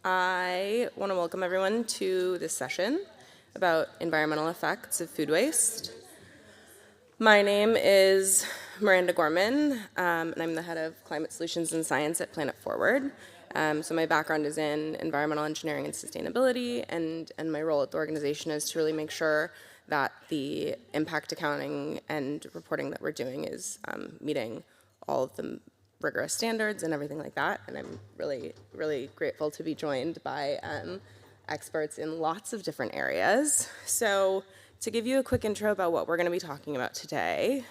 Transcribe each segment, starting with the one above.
I want to welcome everyone to this session about environmental effects of food waste. My name is Miranda Gorman, and I'm the head of Climate Solutions and Science at Planet Forward. So my background is in environmental engineering and sustainability, and my role at the organization is to really make sure that the impact accounting and reporting that we're doing is meeting all of the rigorous standards and everything like that. And I'm really, really grateful to be joined by experts in lots of different areas. So to give you a quick intro about what we're going to be talking about today,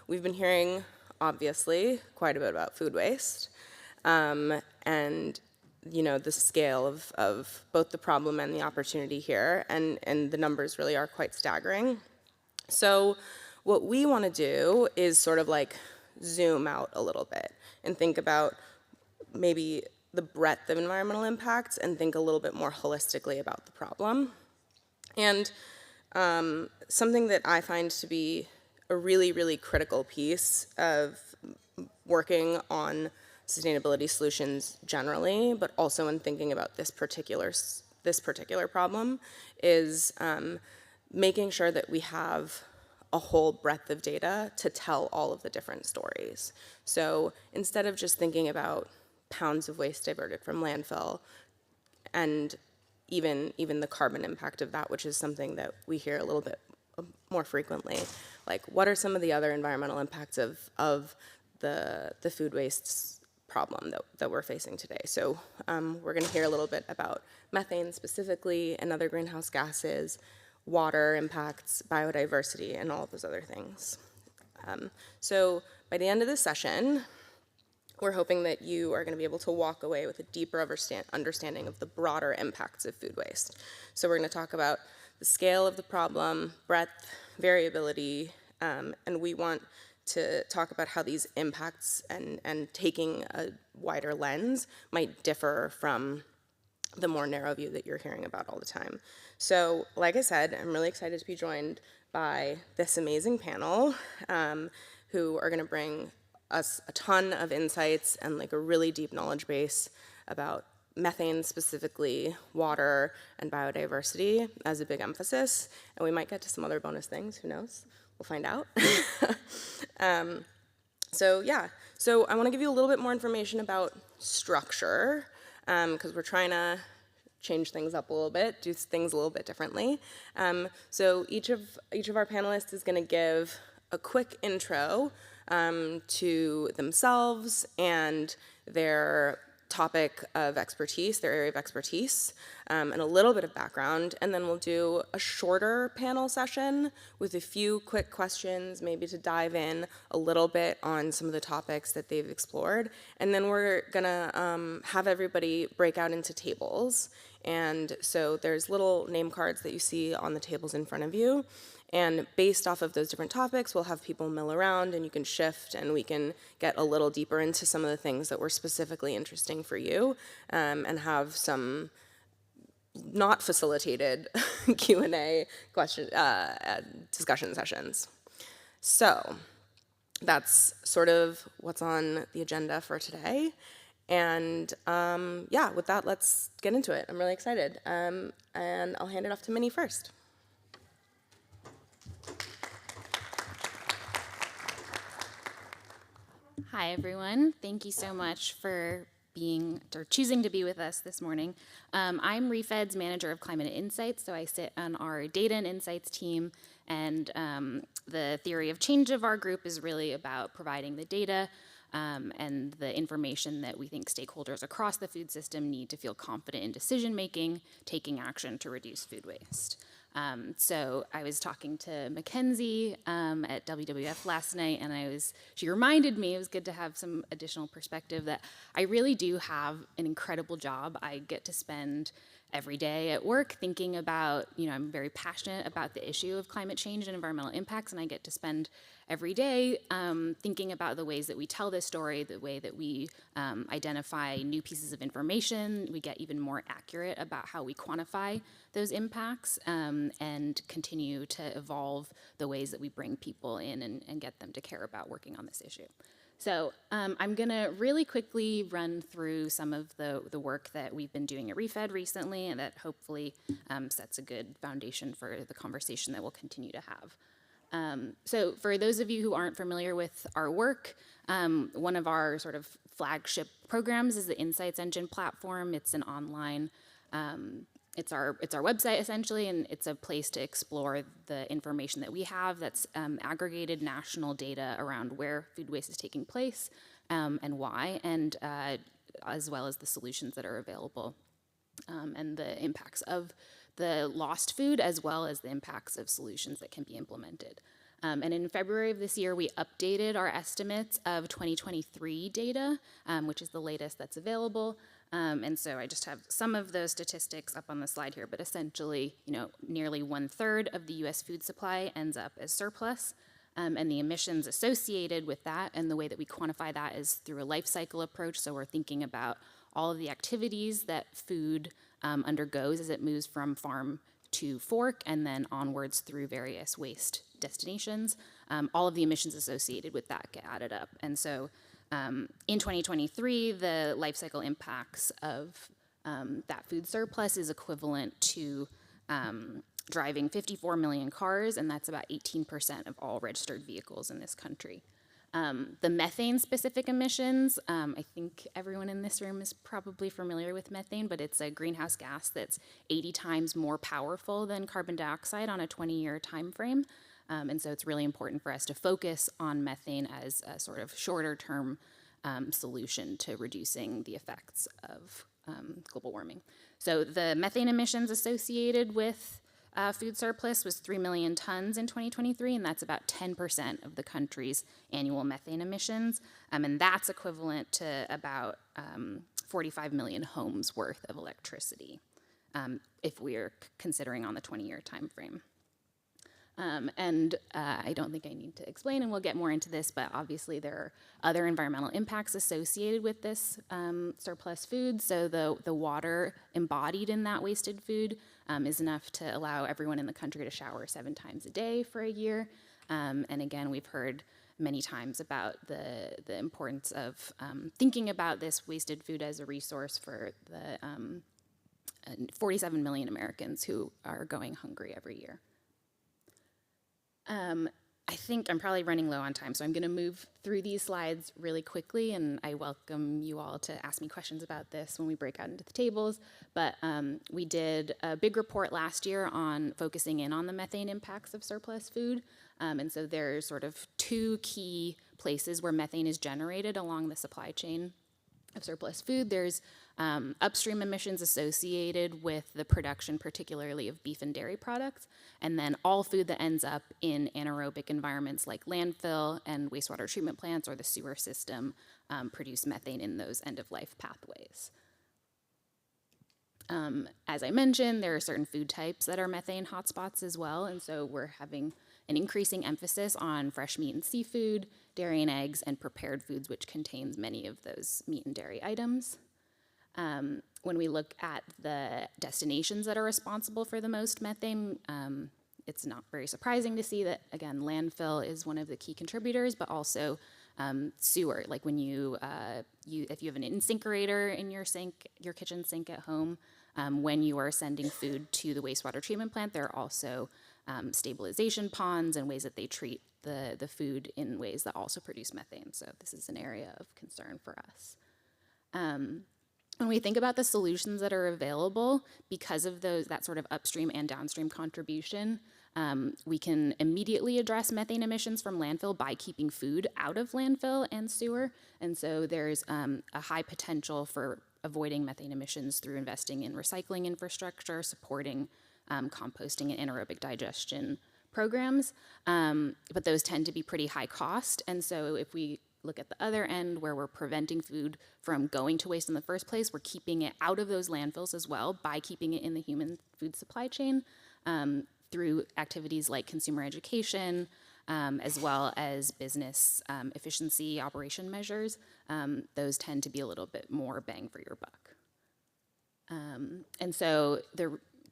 we've been hearing, obviously, quite a bit about food waste. And you know, the scale of both the problem and the opportunity here, and the numbers really are quite staggering. So what we want to do is sort of like zoom out a little bit and think about maybe the breadth of environmental impacts and think a little bit more holistically about the problem. And something that I find to be a really, really critical piece of working on sustainability solutions generally, but also in thinking about this particular problem, is making sure that we have a whole breadth of data to tell all of the different stories. So instead of just thinking about pounds of waste diverted from landfill and even the carbon impact of that, which is something that we hear a little bit more frequently, like what are some of the other environmental impacts of the food waste problem that we're facing today. So we're going to hear a little bit about methane specifically and other greenhouse gases, water impacts, biodiversity, and all of those other things. So by the end of this session, we're hoping that you are going to be able to walk away with a deeper understanding of the broader impacts of food waste. So we're going to talk about the scale of the problem, breadth, variability, and we want to talk about how these impacts and taking a wider lens might differ from the more narrow view that you're hearing about all the time. So, like I said, I'm really excited to be joined by this amazing panel who are going to bring us a ton of insights and like a really deep knowledge base about methane specifically, water, and biodiversity as a big emphasis. And we might get to some other bonus things, who knows? We'll find out. So I want to give you a little bit more information about structure, because we're trying to change things up a little bit, do things a little bit differently. So each of our panelists is going to give a quick intro to themselves and their topic of expertise, their area of expertise, and a little bit of background, and then we'll do a shorter panel session with a few quick questions, maybe to dive in a little bit on some of the topics that they've explored, and then we're gonna have everybody break out into tables. And so there's little name cards that you see on the tables in front of you. And based off of those different topics, we'll have people mill around and you can shift and we can get a little deeper into some of the things that were specifically interesting for you, and have some not facilitated Q&A discussion sessions. So that's sort of what's on the agenda for today. And yeah, with that, let's get into it. I'm really excited. And I'll hand it off to Minnie first. Hi, everyone. Thank you so much for choosing to be with us this morning. I'm ReFed's Manager of Climate Insights, so I sit on our Data and Insights team, and the theory of change of our group is really about providing the data and the information that we think stakeholders across the food system need to feel confident in decision-making, taking action to reduce food waste. So I was talking to Mackenzie at WWF last night, and she reminded me it was good to have some additional perspective that I really do have an incredible job. I get to spend every day at work thinking about, I'm very passionate about the issue of climate change and environmental impacts, and I get to spend every day thinking about the ways that we tell this story, the way that we identify new pieces of information, we get even more accurate about how we quantify those impacts, and continue to evolve the ways that we bring people in and get them to care about working on this issue. So I'm going to really quickly run through some of the work that we've been doing at ReFed recently, and that hopefully sets a good foundation for the conversation that we'll continue to have. So for those of you who aren't familiar with our work, one of our sort of flagship programs is the Insights Engine platform. It's an online it's our website essentially, and it's a place to explore the information that we have that's aggregated national data around where food waste is taking place and why, and as well as the solutions that are available and the impacts of the lost food, as well as the impacts of solutions that can be implemented. And in February of this year, we updated our estimates of 2023 data, which is the latest that's available. And so I just have some of those statistics up on the slide here, but essentially, nearly 1/3 of the U.S. food supply ends up as surplus, and the emissions associated with that, and the way that we quantify that is through a life cycle approach. So we're thinking about all of the activities that food undergoes as it moves from farm to fork and then onwards through various waste destinations. All of the emissions associated with that get added up. And so in 2023, the life cycle impacts of that food surplus is equivalent to driving 54 million cars, and that's about 18% of all registered vehicles in this country. The methane-specific emissions, I think everyone in this room is probably familiar with methane, but it's a greenhouse gas that's 80 times more powerful than carbon dioxide on a 20-year time frame. And so it's really important for us to focus on methane as a sort of shorter-term solution to reducing the effects of global warming. So the methane emissions associated with food surplus was 3 million tons in 2023, and that's about 10% of the country's annual methane emissions. And that's equivalent to about 45 million homes worth of electricity, if we're considering on the 20-year time frame. I don't think I need to explain, and we'll get more into this, but obviously there are other environmental impacts associated with this surplus food. So the water embodied in that wasted food is enough to allow everyone in the country to shower 7 times a day for a year. And again, we've heard many times about the importance of thinking about this wasted food as a resource for the 47 million Americans who are going hungry every year. I think I'm probably running low on time, so I'm going to move through these slides really quickly, and I welcome you all to ask me questions about this when we break out into the tables. But we did a big report last year on focusing in on the methane impacts of surplus food. And so there's sort of 2 key places where methane is generated along the supply chain of surplus food. There's upstream emissions associated with the production, particularly of beef and dairy products, and then all food that ends up in anaerobic environments like landfill and wastewater treatment plants or the sewer system produce methane in those end-of-life pathways. As I mentioned, there are certain food types that are methane hotspots as well, and so we're having an increasing emphasis on fresh meat and seafood, dairy and eggs, and prepared foods, which contains many of those meat and dairy items. When we look at the destinations that are responsible for the most methane, it's not very surprising to see that, again, landfill is one of the key contributors, but also sewer. Like when if you have an incinerator in your kitchen sink at home, when you are sending food to the wastewater treatment plant, there are also stabilization ponds and ways that they treat the food in ways that also produce methane. So this is an area of concern for us. When we think about the solutions that are available, because of that sort of upstream and downstream contribution, we can immediately address methane emissions from landfill by keeping food out of landfill and sewer. And so there's a high potential for avoiding methane emissions through investing in recycling infrastructure, supporting composting and anaerobic digestion programs. But those tend to be pretty high cost. And so if we look at the other end where we're preventing food from going to waste in the first place, we're keeping it out of those landfills as well by keeping it in the human food supply chain through activities like consumer education, as well as business efficiency operation measures. Those tend to be a little bit more bang for your buck. And so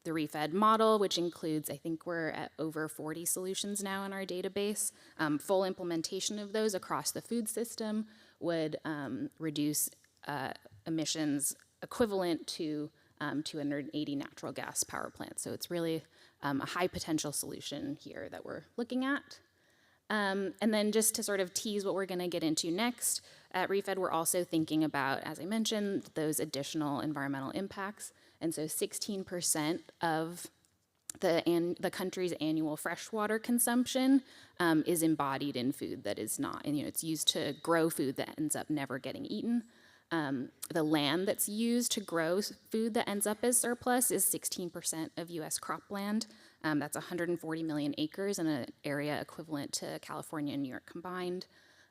the refed model, which includes, I think we're at over 40 solutions now in our database. Full implementation of those across the food system would reduce emissions equivalent to 280 natural gas power plants. So it's really a high potential solution here that we're looking at. And then just to sort of tease what we're going to get into next, at refed we're also thinking about, as I mentioned, those additional environmental impacts. And so 16% of the country's annual freshwater consumption is embodied in food that is not, and it's used to grow food that ends up never getting eaten. The land that's used to grow food that ends up as surplus is 16% of US cropland. That's 140 million acres in an area equivalent to California and New York combined.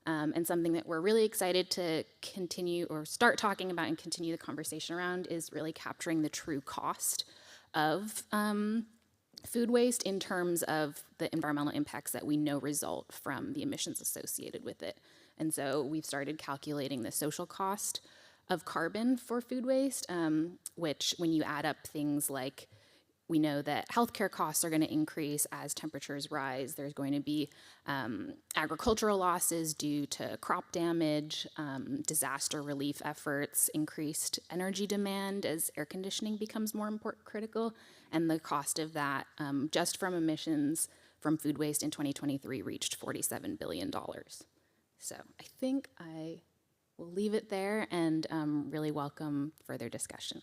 And something that we're really excited to continue or start talking about and continue the conversation around is really capturing the true cost of food waste in terms of the environmental impacts that we know result from the emissions associated with it. And so we've started calculating the social cost of carbon for food waste, which when you add up things like, we know that healthcare costs are going to increase as temperatures rise. There's going to be agricultural losses due to crop damage, disaster relief efforts, increased energy demand as air conditioning becomes more critical, and the cost of that just from emissions from food waste in 2023 reached $47 billion. So I think I will leave it there and really welcome further discussion.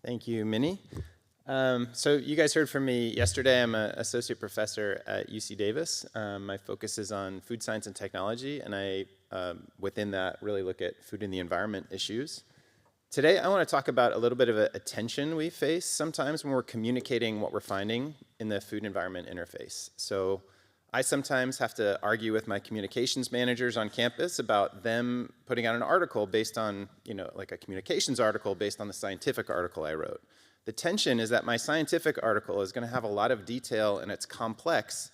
Thank you, Minnie. So you guys heard from me yesterday. I'm an associate professor at UC Davis. My focus is on food science and technology, and I, within that, really look at food and the environment issues. Today, I want to talk about a little bit of a tension we face sometimes when we're communicating what we're finding in the food-environment interface. So I sometimes have to argue with my communications managers on campus about them putting out an article based on, like a communications article based on the scientific article I wrote. The tension is that my scientific article is going to have a lot of detail and it's complex.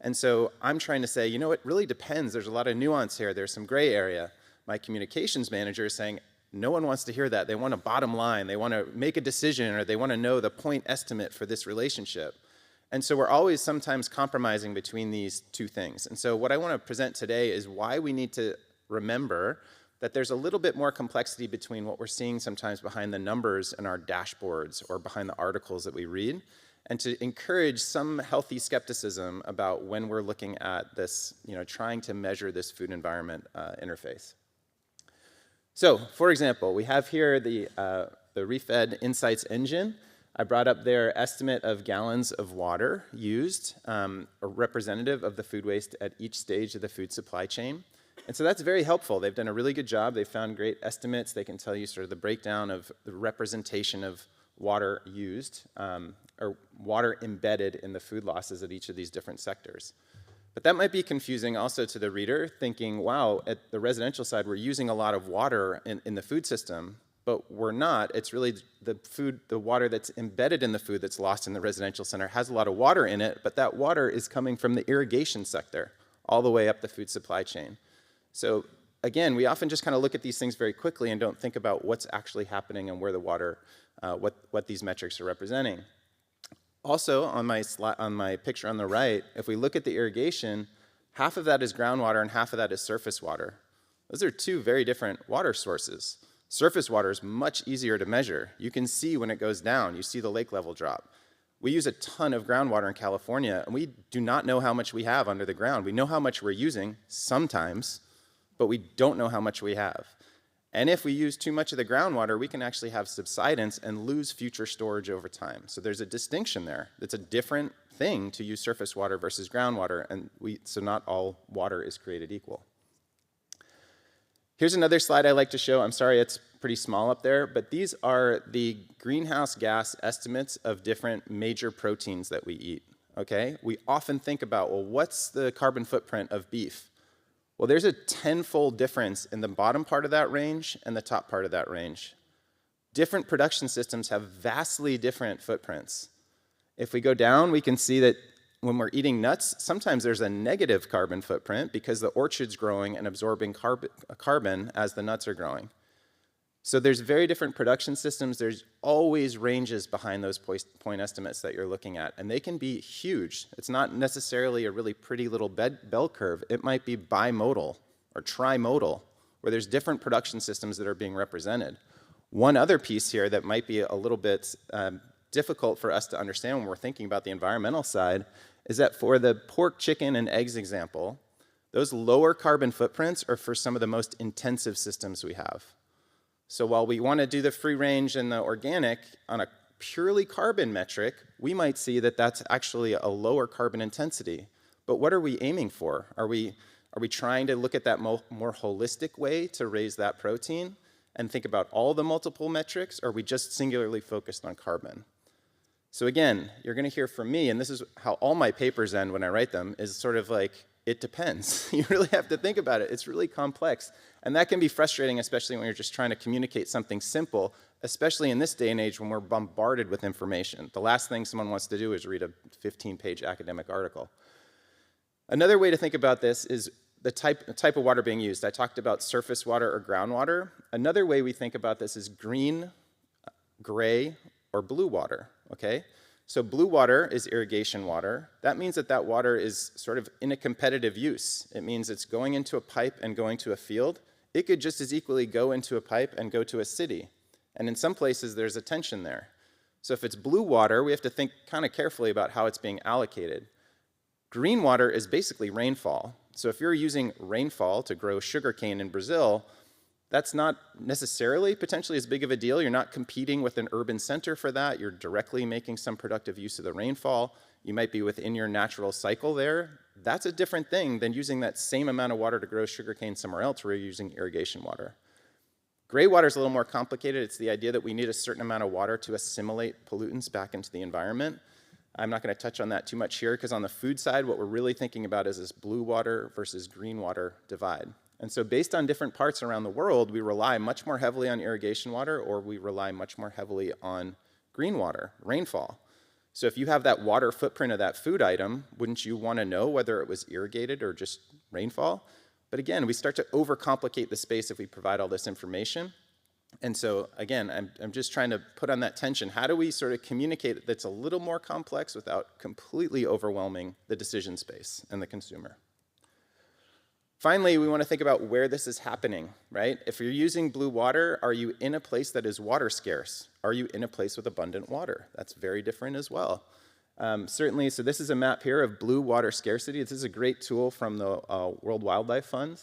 And so I'm trying to say, it really depends. There's a lot of nuance here. There's some gray area. My communications manager is saying, no one wants to hear that. They want a bottom line. They want to make a decision, or they want to know the point estimate for this relationship. And so we're always sometimes compromising between these two things. And so what I want to present today is why we need to remember that there's a little bit more complexity between what we're seeing sometimes behind the numbers in our dashboards or behind the articles that we read, and to encourage some healthy skepticism about when we're looking at this, trying to measure this food environment interface. So, for example, we have here the refed insights engine. I brought up their estimate of gallons of water used, a representative of the food waste at each stage of the food supply chain. And so that's very helpful. They've done a really good job. They've found great estimates. They can tell you sort of the breakdown of the representation of water used, or water embedded in the food losses at each of these different sectors. But that might be confusing also to the reader, thinking, wow, at the residential side, we're using a lot of water in the food system, but we're not. It's really the water that's embedded in the food that's lost in the residential center has a lot of water in it, but that water is coming from the irrigation sector all the way up the food supply chain. So again, we often just kind of look at these things very quickly and don't think about what's actually happening and where the water, what these metrics are representing. Also, on my picture on the right, if we look at the irrigation, half of that is groundwater and half of that is surface water. Those are two very different water sources. Surface water is much easier to measure. You can see when it goes down. You see the lake level drop. We use a ton of groundwater in California, and we do not know how much we have under the ground. We know how much we're using sometimes, but we don't know how much we have. And if we use too much of the groundwater, we can actually have subsidence and lose future storage over time. So there's a distinction there. It's a different thing to use surface water versus groundwater, and so not all water is created equal. Here's another slide I like to show. I'm sorry it's pretty small up there, but these are the greenhouse gas estimates of different major proteins that we eat, okay? We often think about, well, what's the carbon footprint of beef? Well, there's a 10-fold difference in the bottom part of that range and the top part of that range. Different production systems have vastly different footprints. If we go down, we can see that when we're eating nuts, sometimes there's a negative carbon footprint because the orchard's growing and absorbing carbon as the nuts are growing. So there's very different production systems. There's always ranges behind those point estimates that you're looking at, and they can be huge. It's not necessarily a really pretty little bell curve. It might be bimodal or trimodal, where there's different production systems that are being represented. One other piece here that might be a little bit difficult for us to understand when we're thinking about the environmental side is that for the pork, chicken, and eggs example, those lower carbon footprints are for some of the most intensive systems we have. So while we want to do the free range and the organic on a purely carbon metric, we might see that that's actually a lower carbon intensity. But what are we aiming for? Are we trying to look at that more holistic way to raise that protein and think about all the multiple metrics, or are we just singularly focused on carbon? So again, you're going to hear from me, and this is how all my papers end when I write them, is sort of like, it depends. You really have to think about it. It's really complex. And that can be frustrating, especially when you're just trying to communicate something simple, especially in this day and age when we're bombarded with information. The last thing someone wants to do is read a 15-page academic article. Another way to think about this is the type of water being used. I talked about surface water or groundwater. Another way we think about this is green, gray, or blue water, okay? So blue water is irrigation water. That means that that water is sort of in a competitive use. It means it's going into a pipe and going to a field. It could just as equally go into a pipe and go to a city. And in some places, there's a tension there. So if it's blue water, we have to think kind of carefully about how it's being allocated. Green water is basically rainfall. So if you're using rainfall to grow sugarcane in Brazil, that's not necessarily potentially as big of a deal. You're not competing with an urban center for that. You're directly making some productive use of the rainfall. You might be within your natural cycle there. That's a different thing than using that same amount of water to grow sugarcane somewhere else where you're using irrigation water. Gray water is a little more complicated. It's the idea that we need a certain amount of water to assimilate pollutants back into the environment. I'm not going to touch on that too much here because on the food side, what we're really thinking about is this blue water versus green water divide. And so based on different parts around the world, we rely much more heavily on irrigation water, or we rely much more heavily on green water, rainfall. So if you have that water footprint of that food item, wouldn't you want to know whether it was irrigated or just rainfall? But again, we start to overcomplicate the space if we provide all this information. And so again, I'm just trying to put on that tension. How do we sort of communicate that's a little more complex without completely overwhelming the decision space and the consumer? Finally, we want to think about where this is happening, right? If you're using blue water, are you in a place that is water scarce? Are you in a place with abundant water? That's very different as well. Certainly, so this is a map here of blue water scarcity. This is a great tool from the World Wildlife Fund,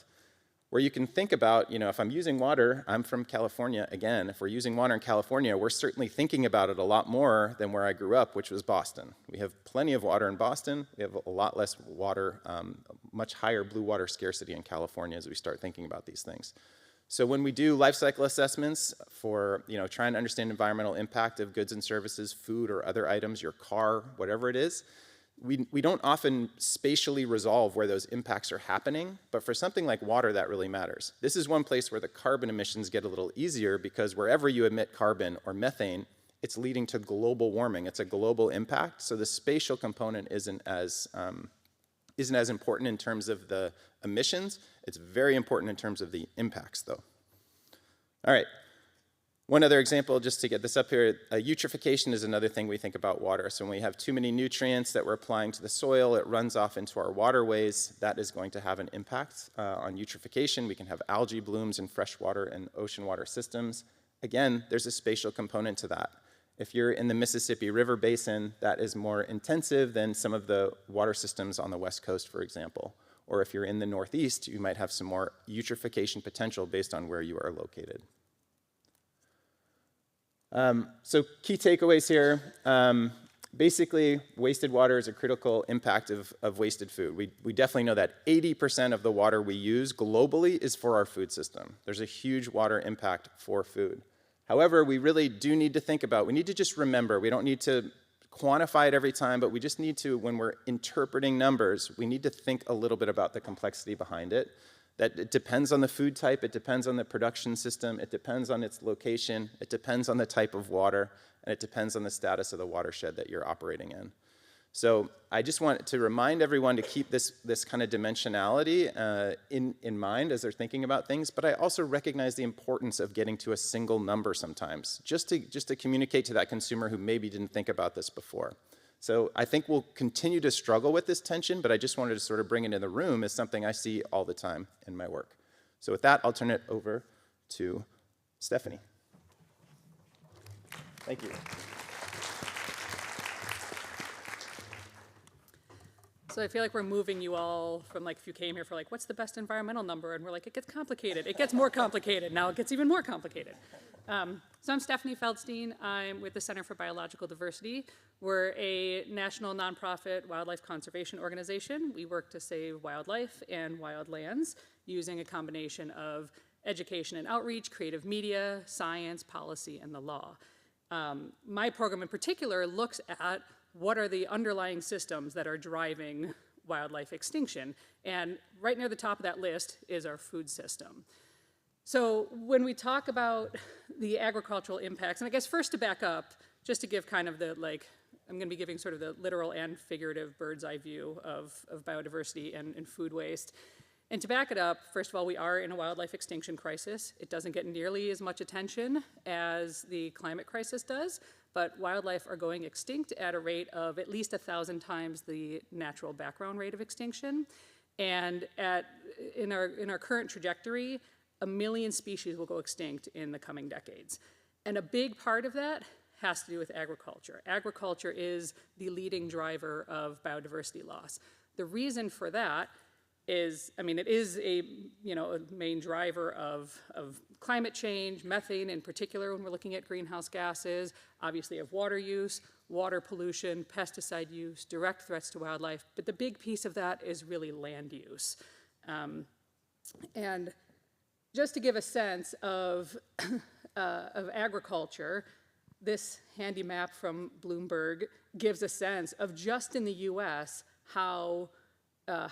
where you can think about, if I'm using water, I'm from California again. If we're using water in California, we're certainly thinking about it a lot more than where I grew up, which was Boston. We have plenty of water in Boston. We have a lot less water, much higher blue water scarcity in California as we start thinking about these things. So when we do life cycle assessments for, trying to understand environmental impact of goods and services, food or other items, your car, whatever it is, we don't often spatially resolve where those impacts are happening, but for something like water, that really matters. This is one place where the carbon emissions get a little easier because wherever you emit carbon or methane, it's leading to global warming. It's a global impact, so the spatial component isn't as important in terms of the emissions. It's very important in terms of the impacts, though. All right. One other example, just to get this up here, eutrophication is another thing we think about water. So when we have too many nutrients that we're applying to the soil, it runs off into our waterways. That is going to have an impact on eutrophication. We can have algae blooms in freshwater and ocean water systems. Again, there's a spatial component to that. If you're in the Mississippi River Basin, that is more intensive than some of the water systems on the West Coast, for example. Or if you're in the Northeast, you might have some more eutrophication potential based on where you are located. So key takeaways here. Basically, wasted water is a critical impact of wasted food. We definitely know that 80% of the water we use globally is for our food system. There's a huge water impact for food. However, we really do need to think about, we need to just remember, we don't need to quantify it every time, but we just need to, when we're interpreting numbers, we need to think a little bit about the complexity behind it. That it depends on the food type, it depends on the production system, it depends on its location, it depends on the type of water, and it depends on the status of the watershed that you're operating in. So I just want to remind everyone to keep this kind of dimensionality in mind as they're thinking about things, but I also recognize the importance of getting to a single number sometimes, just to communicate to that consumer who maybe didn't think about this before. So I think we'll continue to struggle with this tension, but I just wanted to sort of bring it in the room as something I see all the time in my work. So with that, I'll turn it over to Stephanie. Thank you. So I feel like we're moving you all from, like, if you came here for, like, what's the best environmental number? And we're like, it gets complicated. It gets more complicated. Now it gets even more complicated. So I'm Stephanie Feldstein. I'm with the Center for Biological Diversity. We're a national nonprofit wildlife conservation organization. We work to save wildlife and wildlands using a combination of education and outreach, creative media, science, policy, and the law. My program in particular looks at what are the underlying systems that are driving wildlife extinction. And right near the top of that list is our food system. So when we talk about the agricultural impacts, and I guess first to back up, just to give kind of the, like, I'm going to be giving sort of the literal and figurative bird's eye view of biodiversity and food waste. And to back it up, first of all, we are in a wildlife extinction crisis. It doesn't get nearly as much attention as the climate crisis does, but wildlife are going extinct at a rate of at least 1,000 times the natural background rate of extinction. And in our current trajectory, 1 million species will go extinct in the coming decades. And a big part of that has to do with agriculture. Agriculture is the leading driver of biodiversity loss. The reason for that is, I mean, it is a main driver of climate change, methane in particular when we're looking at greenhouse gases, obviously of water use, water pollution, pesticide use, direct threats to wildlife, but the big piece of that is really land use. And just to give a sense of agriculture, this handy map from Bloomberg gives a sense of just in the US how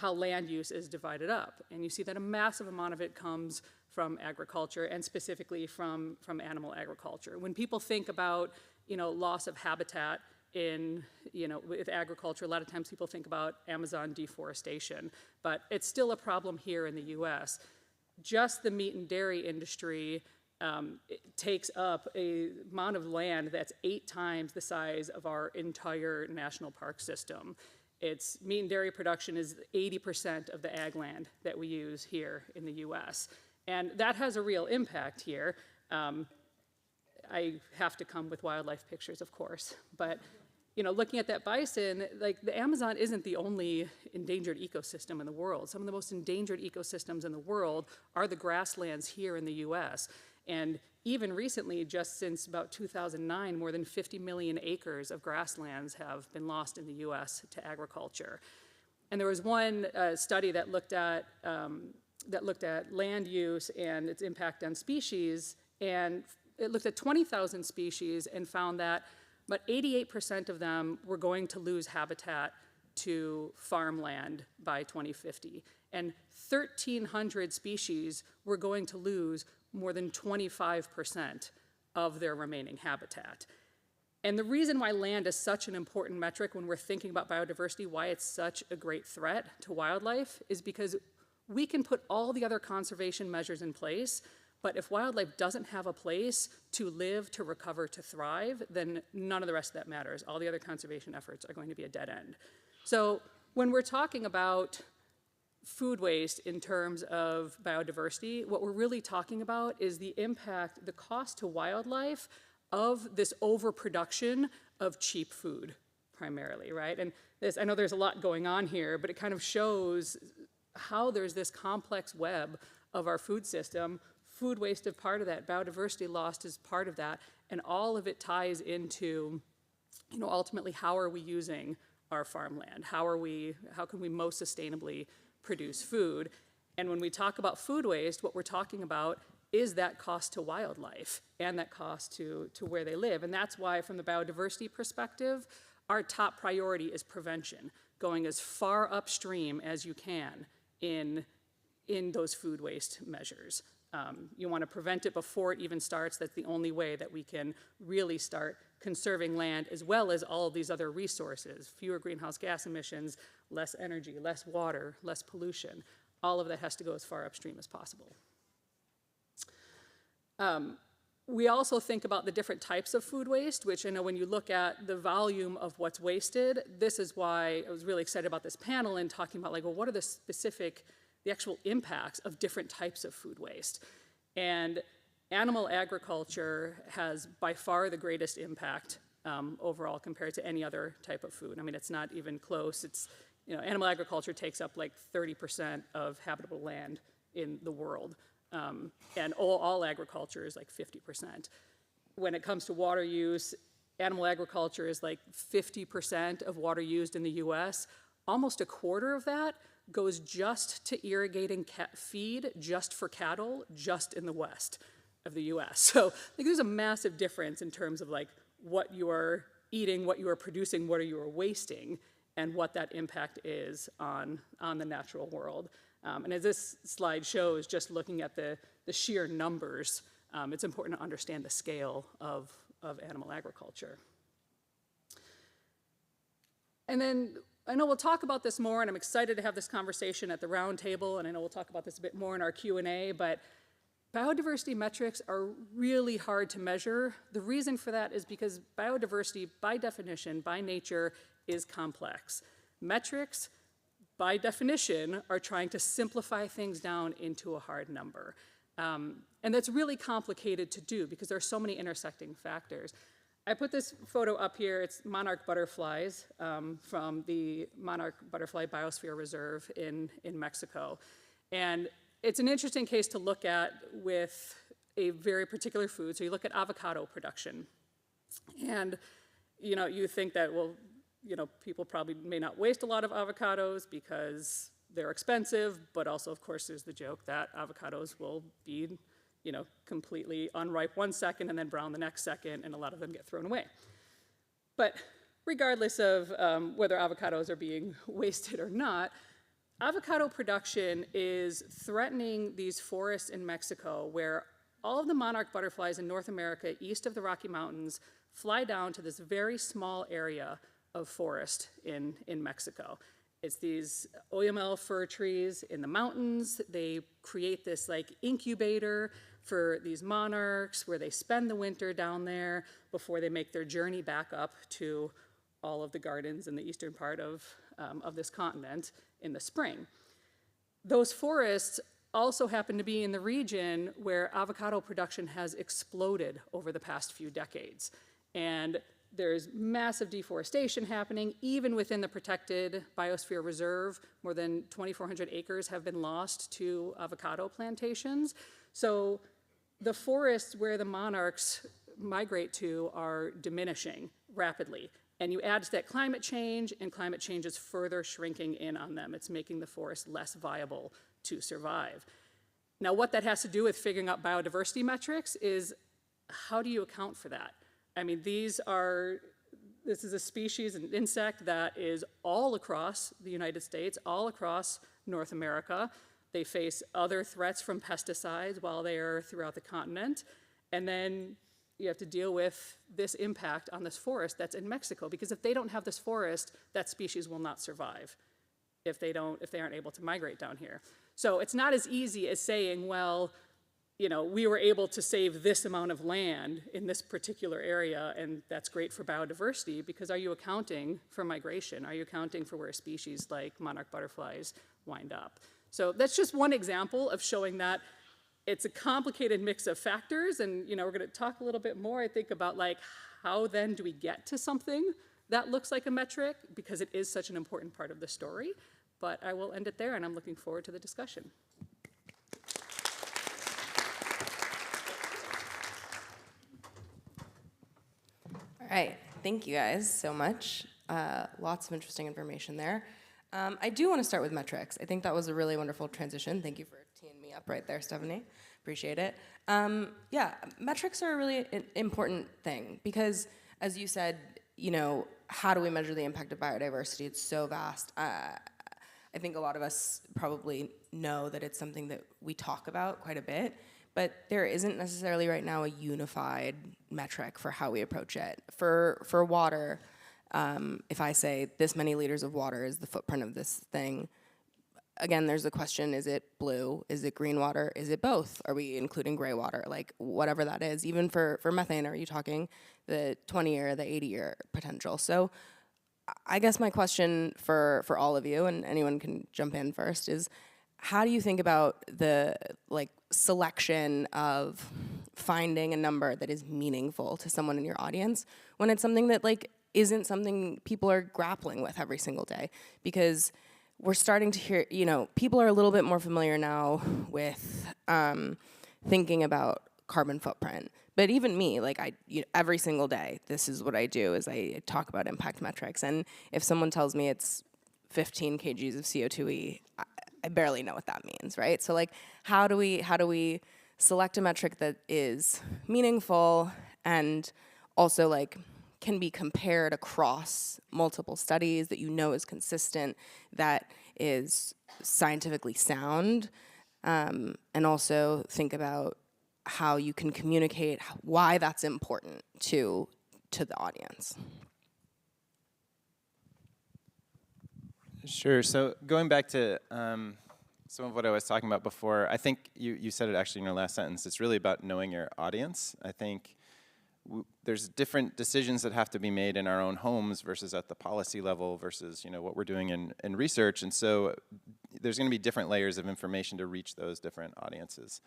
land use is divided up. And you see that a massive amount of it comes from agriculture and specifically from animal agriculture. When people think about loss of habitat with agriculture, a lot of times people think about Amazon deforestation, but it's still a problem here in the US. Just the meat and dairy industry it takes up an amount of land that's 8 times the size of our entire national park system. Meat and dairy production is 80% of the ag land that we use here in the US. And that has a real impact here. I have to come with wildlife pictures, of course, but looking at that bison, like the Amazon isn't the only endangered ecosystem in the world. Some of the most endangered ecosystems in the world are the grasslands here in the US. And even recently, just since about 2009, more than 50 million acres of grasslands have been lost in the US to agriculture. And there was one study that looked at land use and its impact on species, and it looked at 20,000 species and found that about 88% of them were going to lose habitat to farmland by 2050. And 1,300 species were going to lose more than 25% of their remaining habitat. And the reason why land is such an important metric when we're thinking about biodiversity, why it's such a great threat to wildlife, is because we can put all the other conservation measures in place, but if wildlife doesn't have a place to live, to recover, to thrive, then none of the rest of that matters. All the other conservation efforts are going to be a dead end. So when we're talking about food waste in terms of biodiversity, what we're really talking about is the impact, the cost to wildlife of this overproduction of cheap food, primarily, right? And I know there's a lot going on here, but it kind of shows how there's this complex web of our food system. Food waste is part of that, biodiversity loss is part of that, and all of it ties into, ultimately, how are we using our farmland? How can we most sustainably produce food? And when we talk about food waste, what we're talking about is that cost to wildlife and that cost to where they live. And that's why, from the biodiversity perspective, our top priority is prevention, going as far upstream as you can in those food waste measures. You want to prevent it before it even starts. That's the only way that we can really start conserving land, as well as all of these other resources: fewer greenhouse gas emissions, less energy, less water, less pollution. All of that has to go as far upstream as possible. We also think about the different types of food waste, which I know when you look at the volume of what's wasted, this is why I was really excited about this panel and talking about, like, well, what are the actual impacts of different types of food waste? And animal agriculture has by far the greatest impact overall compared to any other type of food. I mean, it's not even close. Animal agriculture takes up like 30% of habitable land in the world. And all agriculture is like 50%. When it comes to water use, animal agriculture is like 50% of water used in the US. Almost a quarter of that goes just to irrigating feed just for cattle, just in the west of the US. So there's a massive difference in terms of like what you are eating, what you are producing, what you are wasting, and what that impact is on the natural world. And as this slide shows, just looking at the sheer numbers, it's important to understand the scale of animal agriculture. And then I know we'll talk about this more, and I'm excited to have this conversation at the round table, and I know we'll talk about this a bit more in our Q&A, but biodiversity metrics are really hard to measure. The reason for that is because biodiversity, by definition, by nature, is complex. Metrics, by definition, are trying to simplify things down into a hard number. And that's really complicated to do because there are so many intersecting factors. I put this photo up here. It's monarch butterflies from the Monarch Butterfly Biosphere Reserve in Mexico. And it's an interesting case to look at with a very particular food. So you look at avocado production. And you think that, well, people probably may not waste a lot of avocados because they're expensive, but also, of course, there's the joke that avocados will be, completely unripe one second and then brown the next second, and a lot of them get thrown away. But regardless of whether avocados are being wasted or not, avocado production is threatening these forests in Mexico where all of the monarch butterflies in North America, east of the Rocky Mountains, fly down to this very small area of forest in Mexico. It's these Oyamel fir trees in the mountains. They create this like incubator for these monarchs where they spend the winter down there before they make their journey back up to all of the gardens in the eastern part of this continent in the spring. Those forests also happen to be in the region where avocado production has exploded over the past few decades. And there's massive deforestation happening. Even within the protected biosphere reserve, more than 2,400 acres have been lost to avocado plantations. So the forests where the monarchs migrate to are diminishing rapidly. And you add to that climate change, and climate change is further shrinking in on them. It's making the forest less viable to survive. Now, what that has to do with figuring out biodiversity metrics is, how do you account for that? I mean, this is a species, an insect that is all across the United States, all across North America. They face other threats from pesticides while they are throughout the continent. And then you have to deal with this impact on this forest that's in Mexico, because if they don't have this forest, that species will not survive if they aren't able to migrate down here. So it's not as easy as saying, well, we were able to save this amount of land in this particular area, and that's great for biodiversity, because are you accounting for migration? Are you accounting for where species like monarch butterflies wind up? So that's just one example of showing that it's a complicated mix of factors, and we're going to talk a little bit more, I think, about like how then do we get to something that looks like a metric, because it is such an important part of the story. But I will end it there, and I'm looking forward to the discussion. All right, thank you guys so much. Lots of interesting information there. I do want to start with metrics. I think that was a really wonderful transition. Thank you for teeing me up right there, Stephanie. Appreciate it. Yeah, metrics are a really important thing because, as you said, how do we measure the impact of biodiversity? It's so vast. I think a lot of us probably know that it's something that we talk about quite a bit, but there isn't necessarily right now a unified metric for how we approach it. For water, if I say this many liters of water is the footprint of this thing, again, there's the question, is it blue? Is it green water? Is it both? Are we including gray water? Like, whatever that is. Even for methane, are you talking the 20-year, the 80-year potential? So I guess my question for all of you, and anyone can jump in first, is how do you think about the selection of finding a number that is meaningful to someone in your audience when it's something that isn't something people are grappling with every single day? Because we're starting to hear, people are a little bit more familiar now with thinking about carbon footprint. But even me, every single day, this is what I do, is I talk about impact metrics. And if someone tells me it's 15 kgs of CO2e, I barely know what that means, right? So how do we select a metric that is meaningful and also can be compared across multiple studies, that is consistent, that is scientifically sound, and also think about how you can communicate why that's important to the audience. Sure. So going back to some of what I was talking about before, I think you said it actually in your last sentence. It's really about knowing your audience. I think there's different decisions that have to be made in our own homes versus at the policy level versus what we're doing in research. And so there's going to be different layers of information to reach those different audiences.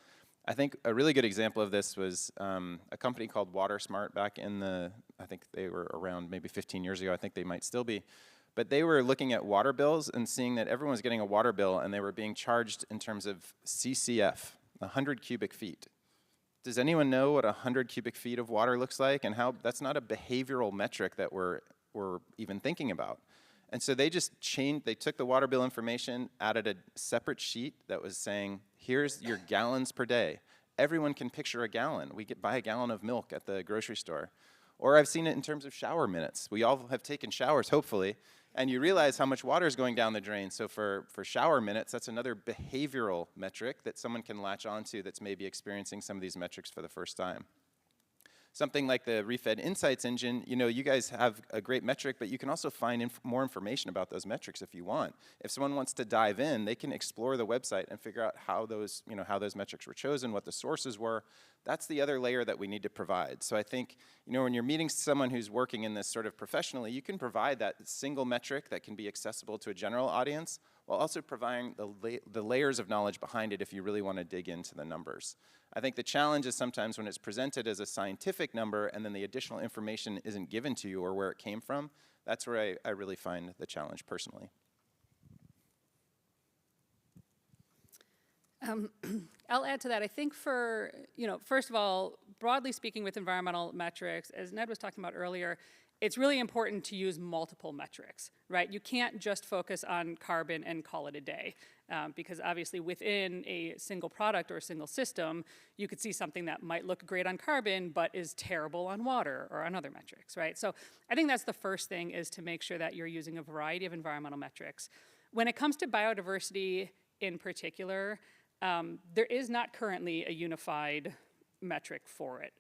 I think a really good example of this was a company called WaterSmart back in I think they were around maybe 15 years ago. I think they might still be. But they were looking at water bills and seeing that everyone was getting a water bill and they were being charged in terms of CCF, 100 cubic feet. Does anyone know what 100 cubic feet of water looks like and how that's not a behavioral metric that we're even thinking about? And so they just they took the water bill information, added a separate sheet that was saying, here's your gallons per day. Everyone can picture a gallon. We buy a gallon of milk at the grocery store. Or I've seen it in terms of shower minutes. We all have taken showers, hopefully, and you realize how much water is going down the drain. So for shower minutes, that's another behavioral metric that someone can latch onto that's maybe experiencing some of these metrics for the first time. Something like the Refed Insights engine, you guys have a great metric, but you can also find more information about those metrics if you want. If someone wants to dive in, they can explore the website and figure out how those metrics were chosen, what the sources were. That's the other layer that we need to provide. So I think, when you're meeting someone who's working in this sort of professionally, you can provide that single metric that can be accessible to a general audience, while also providing the layers of knowledge behind it if you really want to dig into the numbers. I think the challenge is sometimes when it's presented as a scientific number and then the additional information isn't given to you or where it came from, that's where I really find the challenge personally. I'll add to that. I think first of all, broadly speaking with environmental metrics, as Ned was talking about earlier, it's really important to use multiple metrics, right? You can't just focus on carbon and call it a day, because obviously within a single product or a single system, you could see something that might look great on carbon, but is terrible on water or on other metrics, right? So I think that's the first thing, is to make sure that you're using a variety of environmental metrics. When it comes to biodiversity in particular, there is not currently a unified metric for it.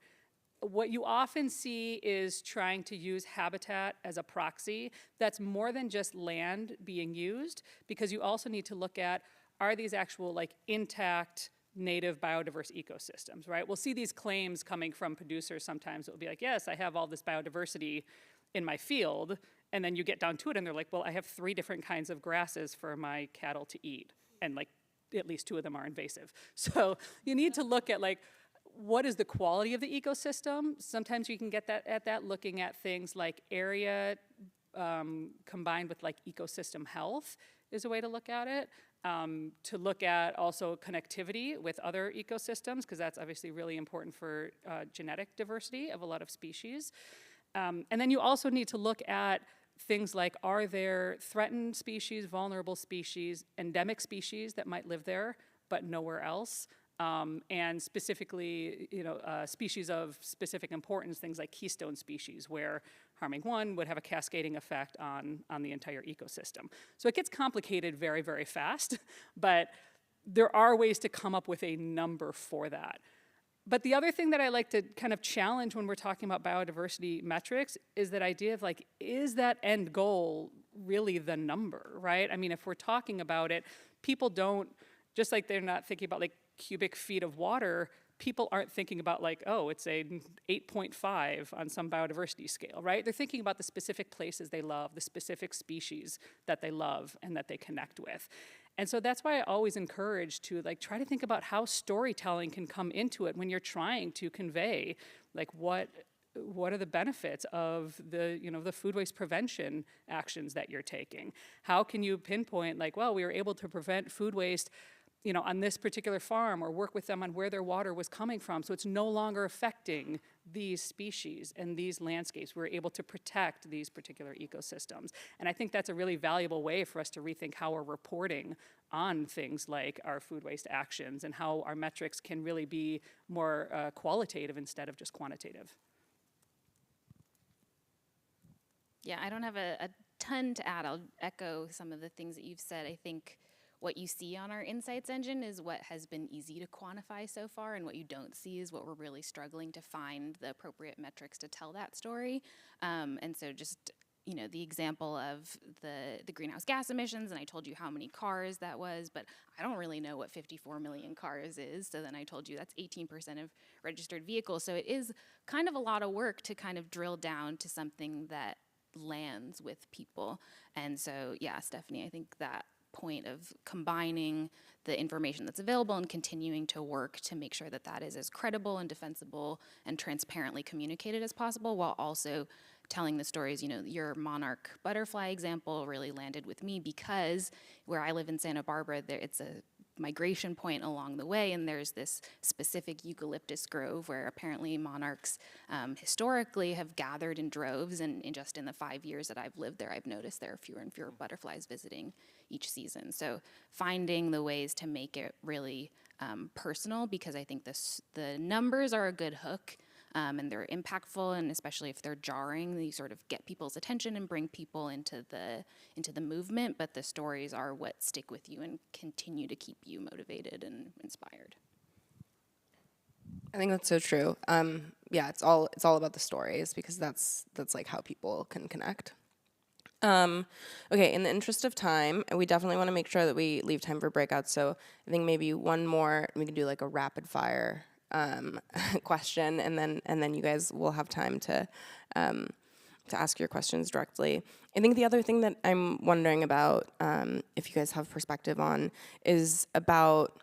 What you often see is trying to use habitat as a proxy. That's more than just land being used, because you also need to look at, are these actual intact native biodiverse ecosystems, right? We'll see these claims coming from producers sometimes. It will be like, yes, I have all this biodiversity in my field, and then you get down to it and they're like, well, I have 3 different kinds of grasses for my cattle to eat, and at least 2 of them are invasive. So you need to look at what is the quality of the ecosystem? Sometimes you can get at that looking at things like area combined with ecosystem health is a way to look at it. To look at also connectivity with other ecosystems, because that's obviously really important for genetic diversity of a lot of species. And then you also need to look at things like, are there threatened species, vulnerable species, endemic species that might live there but nowhere else? And specifically, species of specific importance, things like keystone species, where harming one would have a cascading effect on the entire ecosystem. So it gets complicated very, very fast, but there are ways to come up with a number for that. But the other thing that I like to kind of challenge when we're talking about biodiversity metrics is that idea of like, is that end goal really the number, right? I mean, if we're talking about it, people don't, just like they're not thinking about like cubic feet of water, people aren't thinking about like, oh, it's a 8.5 on some biodiversity scale, right? They're thinking about the specific places they love, the specific species that they love and that they connect with. And so that's why I always encourage to like try to think about how storytelling can come into it when you're trying to convey like what are the benefits of the, the food waste prevention actions that you're taking? How can you pinpoint like, well, we were able to prevent food waste on this particular farm, or work with them on where their water was coming from, so it's no longer affecting these species and these landscapes. We're able to protect these particular ecosystems. And I think that's a really valuable way for us to rethink how we're reporting on things like our food waste actions and how our metrics can really be more qualitative instead of just quantitative. Yeah, I don't have a ton to add. I'll echo some of the things that you've said. I think what you see on our insights engine is what has been easy to quantify so far, and what you don't see is what we're really struggling to find the appropriate metrics to tell that story. And so just, the example of the greenhouse gas emissions, and I told you how many cars that was, but I don't really know what 54 million cars is. So then I told you that's 18% of registered vehicles. So it is kind of a lot of work to kind of drill down to something that lands with people. And so, yeah, Stephanie, I think that point of combining the information that's available and continuing to work to make sure that that is as credible and defensible and transparently communicated as possible, while also telling the stories. Your monarch butterfly example really landed with me because where I live in Santa Barbara, it's a migration point along the way, and there's this specific eucalyptus grove where apparently monarchs historically have gathered in droves, and just in the 5 years that I've lived there, I've noticed there are fewer and fewer butterflies visiting each season. So finding the ways to make it really personal, because I think the numbers are a good hook, and they're impactful, and especially if they're jarring, they sort of get people's attention and bring people into the movement, but the stories are what stick with you and continue to keep you motivated and inspired. I think that's so true. Yeah, it's all about the stories, because that's like how people can connect. Okay, in the interest of time, we definitely want to make sure that we leave time for breakouts. So I think maybe one more, we can do like a rapid fire question, and then you guys will have time to ask your questions directly. I think the other thing that I'm wondering about, if you guys have perspective on, is about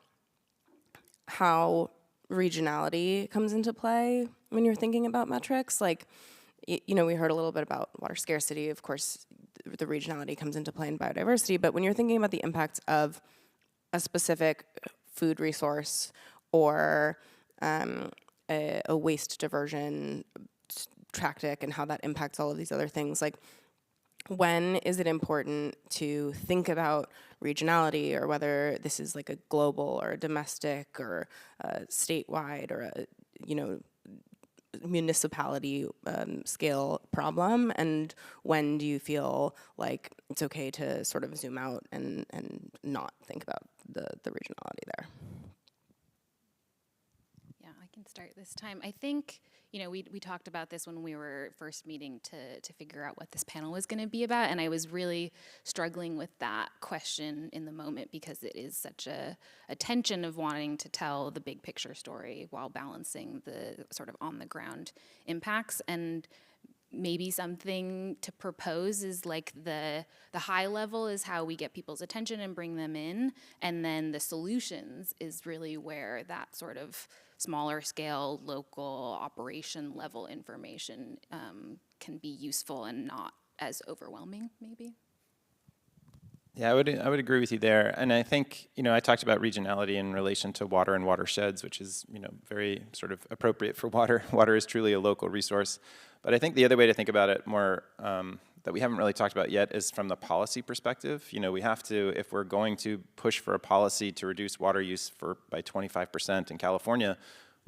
how regionality comes into play when you're thinking about metrics. Like, we heard a little bit about water scarcity. Of course, the regionality comes into play in biodiversity, but when you're thinking about the impacts of a specific food resource or a waste diversion tactic and how that impacts all of these other things, like, when is it important to think about regionality, or whether this is like a global or a domestic or a statewide or a municipality scale problem, and when do you feel like it's okay to sort of zoom out and not think about the regionality there? Yeah, I can start this time. I think, we talked about this when we were first meeting to figure out what this panel was going to be about, and I was really struggling with that question in the moment, because it is such a tension of wanting to tell the big picture story while balancing the sort of on the ground impacts. And maybe something to propose is like the high level is how we get people's attention and bring them in, and then the solutions is really where that sort of smaller scale, local operation level information can be useful and not as overwhelming, maybe. Yeah, I would agree with you there. And I think, I talked about regionality in relation to water and watersheds, which is, very sort of appropriate for water. Water is truly a local resource. But I think the other way to think about it more that we haven't really talked about yet is from the policy perspective. We have to, if we're going to push for a policy to reduce water use by 25% in California,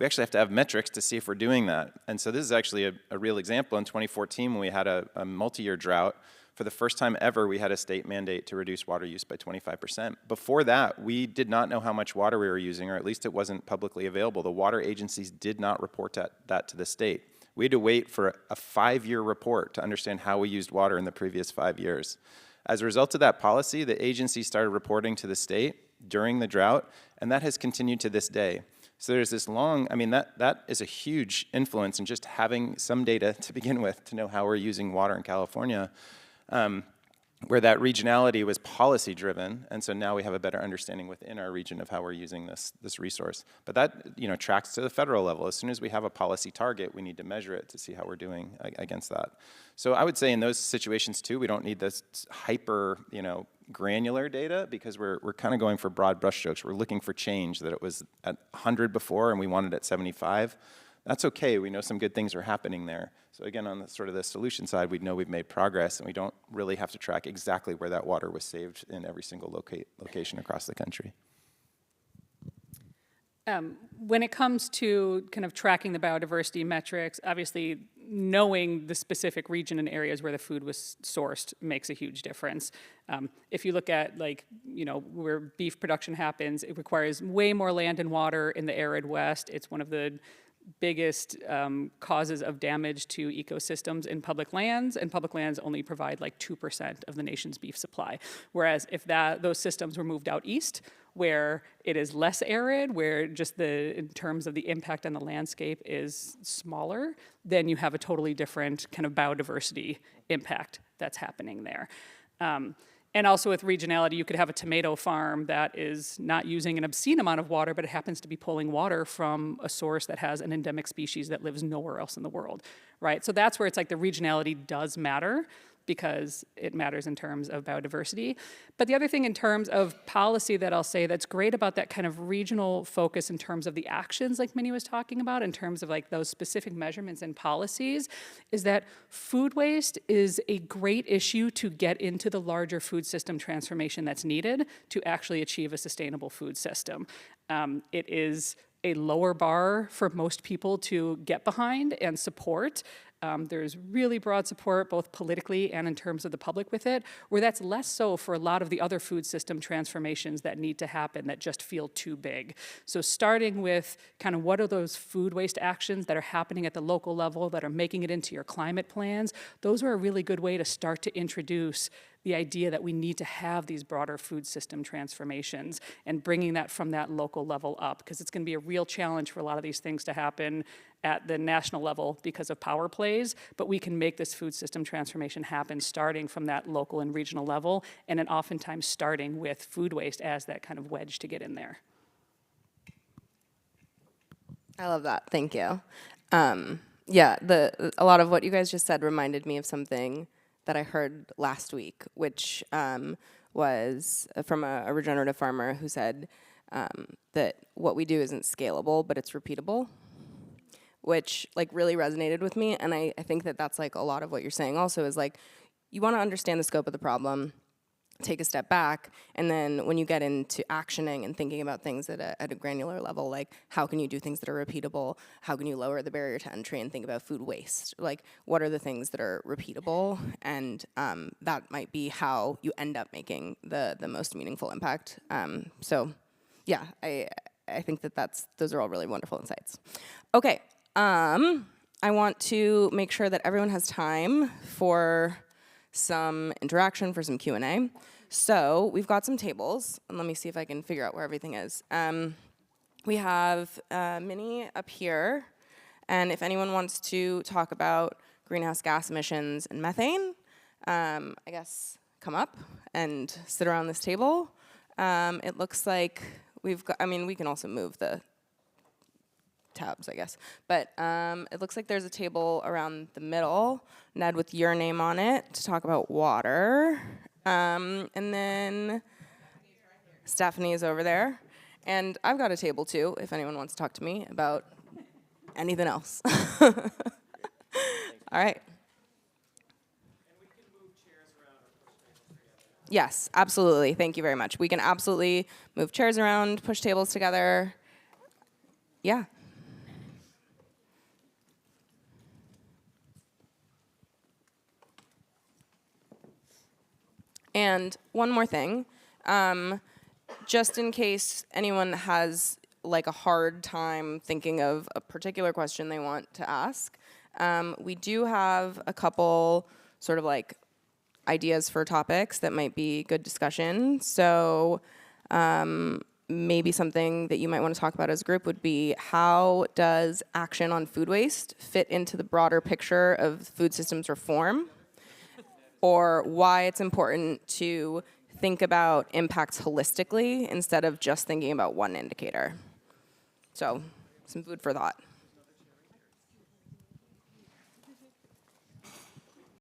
we actually have to have metrics to see if we're doing that. And so this is actually a real example. In 2014, when we had a multi-year drought, for the first time ever, we had a state mandate to reduce water use by 25%. Before that, we did not know how much water we were using, or at least it wasn't publicly available. The water agencies did not report that to the state. We had to wait for a 5-year report to understand how we used water in the previous 5 years. As a result of that policy, the agency started reporting to the state during the drought, and that has continued to this day. So there's this long, I mean, that is a huge influence in just having some data to begin with to know how we're using water in California. Where that regionality was policy driven, and so now we have a better understanding within our region of how we're using this resource. But that tracks to the federal level. As soon as we have a policy target, we need to measure it to see how we're doing against that. So I would say in those situations too, we don't need this hyper granular data, because we're kind of going for broad brushstrokes. We're looking for change, that it was at 100 before and we want it at 75. That's okay. We know some good things are happening there. So again, on the sort of the solution side, we know we've made progress, and we don't really have to track exactly where that water was saved in every single location across the country. When it comes to kind of tracking the biodiversity metrics, obviously knowing the specific region and areas where the food was sourced makes a huge difference. If you look at where beef production happens, it requires way more land and water in the arid West. It's one of the biggest causes of damage to ecosystems in public lands, and public lands only provide like 2% of the nation's beef supply. Whereas if those systems were moved out east, where it is less arid, where just in terms of the impact on the landscape is smaller, then you have a totally different kind of biodiversity impact that's happening there. And also with regionality, you could have a tomato farm that is not using an obscene amount of water, but it happens to be pulling water from a source that has an endemic species that lives nowhere else in the world, right? So that's where it's like the regionality does matter, because it matters in terms of biodiversity. But the other thing in terms of policy that I'll say that's great about that kind of regional focus in terms of the actions like Minnie was talking about, in terms of like those specific measurements and policies, is that food waste is a great issue to get into the larger food system transformation that's needed to actually achieve a sustainable food system. It is a lower bar for most people to get behind and support. There's really broad support, both politically and in terms of the public with it, where that's less so for a lot of the other food system transformations that need to happen that just feel too big. So starting with kind of what are those food waste actions that are happening at the local level that are making it into your climate plans, those are a really good way to start to introduce the idea that we need to have these broader food system transformations and bringing that from that local level up, because it's going to be a real challenge for a lot of these things to happen at the national level because of power plays, but we can make this food system transformation happen starting from that local and regional level, and then oftentimes starting with food waste as that kind of wedge to get in there. I love that. Thank you. Yeah, a lot of what you guys just said reminded me of something that I heard last week, which was from a regenerative farmer who said that what we do isn't scalable, but it's repeatable, which like really resonated with me. And I think that that's like a lot of what you're saying also is like, you want to understand the scope of the problem, take a step back, and then when you get into actioning and thinking about things at a granular level, like how can you do things that are repeatable, how can you lower the barrier to entry, and think about food waste, like what are the things that are repeatable, and that might be how you end up making the most meaningful impact. So yeah, I think that those are all really wonderful insights. Okay, I want to make sure that everyone has time for some interaction, for some Q&A. So we've got some tables, and let me see if I can figure out where everything is. We have Minnie up here, and if anyone wants to talk about greenhouse gas emissions and methane, I guess come up and sit around this table. It looks like we've got, I mean, we can also move the tabs, I guess. But it looks like there's a table around the middle, Ned, with your name on it, to talk about water. And then Stephanie's over there. And I've got a table, too, if anyone wants to talk to me about anything else. All right. Yes, absolutely. Thank you very much. We can absolutely move chairs around, push tables together. Yeah. And one more thing, just in case anyone has like a hard time thinking of a particular question they want to ask, we do have a couple sort of like ideas for topics that might be good discussion. So maybe something that you might want to talk about as a group would be, how does action on food waste fit into the broader picture of food systems reform? Or why it's important to think about impacts holistically instead of just thinking about one indicator. So, some food for thought.